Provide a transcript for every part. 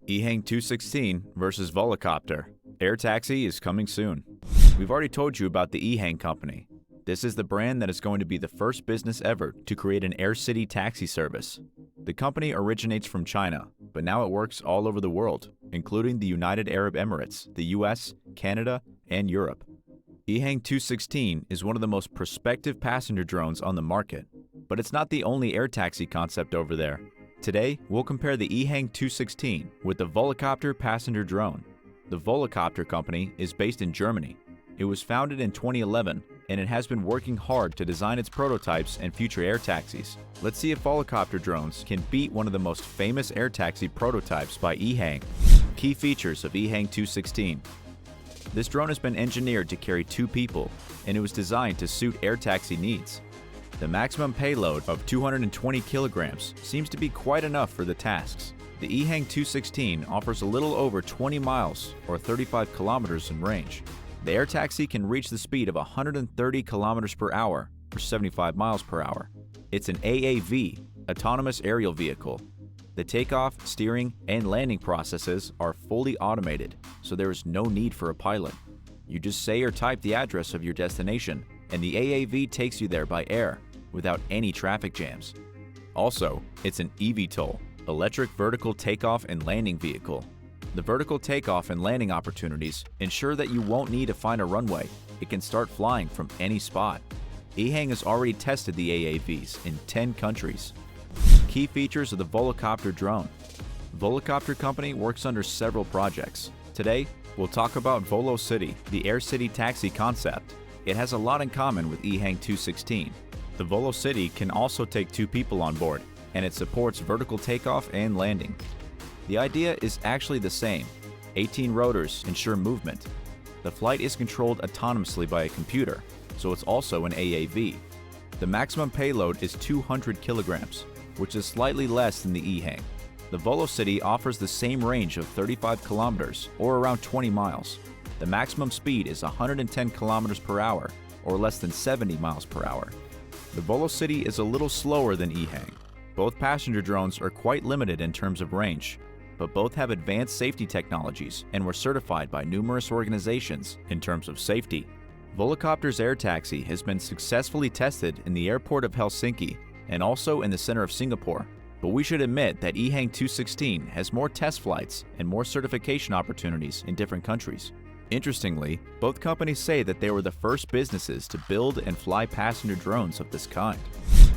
EHang 216 versus Volocopter. Air taxi is coming soon. We've already told you about the EHang company. This is the brand that is going to be the first business ever to create an air city taxi service. The company originates from China, but now it works all over the world, including the United Arab Emirates, the US, Canada, and Europe. EHang 216 is one of the most prospective passenger drones on the market, but it's not the only air taxi concept over there. Today, we'll compare the EHang 216 with the Volocopter passenger drone. The Volocopter company is based in Germany. It was founded in 2011, and it has been working hard to design its prototypes and future air taxis. Let's see if Volocopter drones can beat one of the most famous air taxi prototypes by EHang. Key features of EHang 216. This drone has been engineered to carry 2 people, and it was designed to suit air taxi needs. The maximum payload of 220 kilograms seems to be quite enough for the tasks. The EHang 216 offers a little over 20 miles or 35 kilometers in range. The air taxi can reach the speed of 130 kilometers per hour or 75 miles per hour. It's an AAV, autonomous aerial vehicle. The takeoff, steering, and landing processes are fully automated, so there is no need for a pilot. You just say or type the address of your destination, and the AAV takes you there by air without any traffic jams. Also, it's an eVTOL, electric vertical takeoff and landing vehicle. The vertical takeoff and landing opportunities ensure that you won't need to find a runway. It can start flying from any spot. EHang has already tested the AAVs in 10 countries. Key features of the Volocopter drone. Volocopter company works under several projects. Today, we'll talk about VoloCity, the air city taxi concept. It has a lot in common with EHang 216. The VoloCity can also take 2 people on board, and it supports vertical takeoff and landing. The idea is actually the same. 18 rotors ensure movement. The flight is controlled autonomously by a computer, so it's also an AAV. The maximum payload is 200 kilograms, which is slightly less than the EHang. The VoloCity offers the same range of 35 kilometers or around 20 miles. The maximum speed is 110 kilometers per hour or less than 70 miles per hour. The VoloCity is a little slower than EHang. Both passenger drones are quite limited in terms of range, but both have advanced safety technologies and were certified by numerous organizations in terms of safety. Volocopter's air taxi has been successfully tested in the airport of Helsinki and also in the center of Singapore, but we should admit that EHang 216 has more test flights and more certification opportunities in different countries. Interestingly, both companies say that they were the first businesses to build and fly passenger drones of this kind.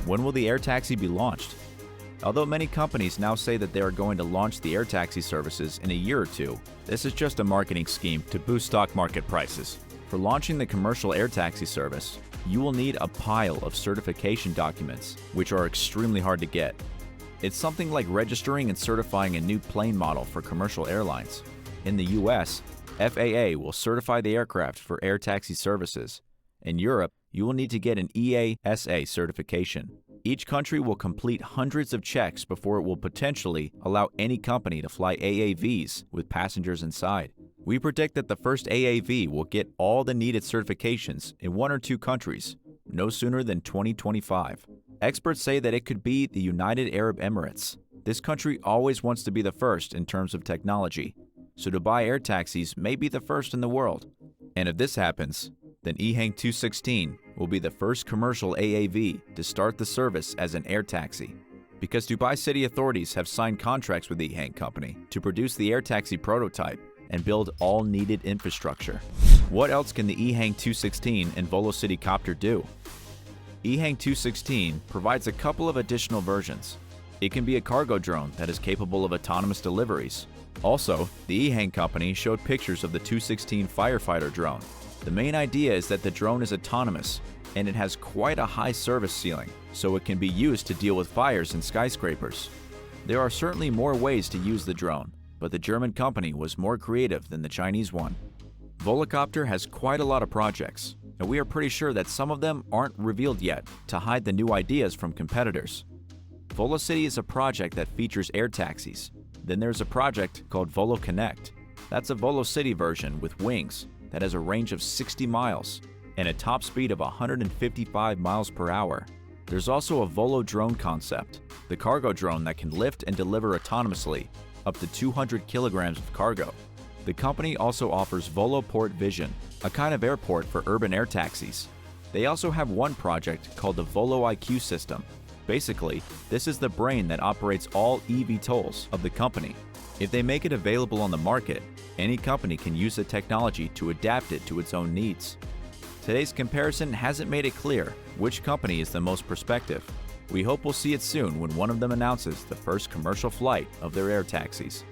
When will the air taxi be launched? Although many companies now say that they are going to launch the air taxi services in a year or 2, this is just a marketing scheme to boost stock market prices. For launching the commercial air taxi service, you will need a pile of certification documents, which are extremely hard to get. It's something like registering and certifying a new plane model for commercial airlines. In the US, FAA will certify the aircraft for air taxi services. In Europe, you will need to get an EASA certification. Each country will complete hundreds of checks before it will potentially allow any company to fly AAVs with passengers inside. We predict that the first AAV will get all the needed certifications in 1 or 2 countries, no sooner than 2025. Experts say that it could be the United Arab Emirates. This country always wants to be the first in terms of technology, so Dubai air taxis may be the first in the world. And if this happens, then EHang 216 will be the first commercial AAV to start the service as an air taxi. Because Dubai city authorities have signed contracts with the EHang company to produce the air taxi prototype and build all needed infrastructure. What else can the EHang 216 and VoloCity Copter do? EHang 216 provides a couple of additional versions. It can be a cargo drone that is capable of autonomous deliveries. Also, the EHang company showed pictures of the 216 firefighter drone. The main idea is that the drone is autonomous, and it has quite a high service ceiling, so it can be used to deal with fires in skyscrapers. There are certainly more ways to use the drone, but the German company was more creative than the Chinese one. Volocopter has quite a lot of projects, and we are pretty sure that some of them aren't revealed yet to hide the new ideas from competitors. VoloCity is a project that features air taxis. Then there's a project called VoloConnect. That's a VoloCity version with wings that has a range of 60 miles and a top speed of 155 miles per hour. There's also a Volo drone concept, the cargo drone that can lift and deliver autonomously up to 200 kilograms of cargo. The company also offers Voloport Vision, a kind of airport for urban air taxis. They also have one project called the Volo IQ system. Basically, this is the brain that operates all eVTOLs of the company. If they make it available on the market, any company can use the technology to adapt it to its own needs. Today's comparison hasn't made it clear which company is the most prospective. We hope we'll see it soon when one of them announces the first commercial flight of their air taxis.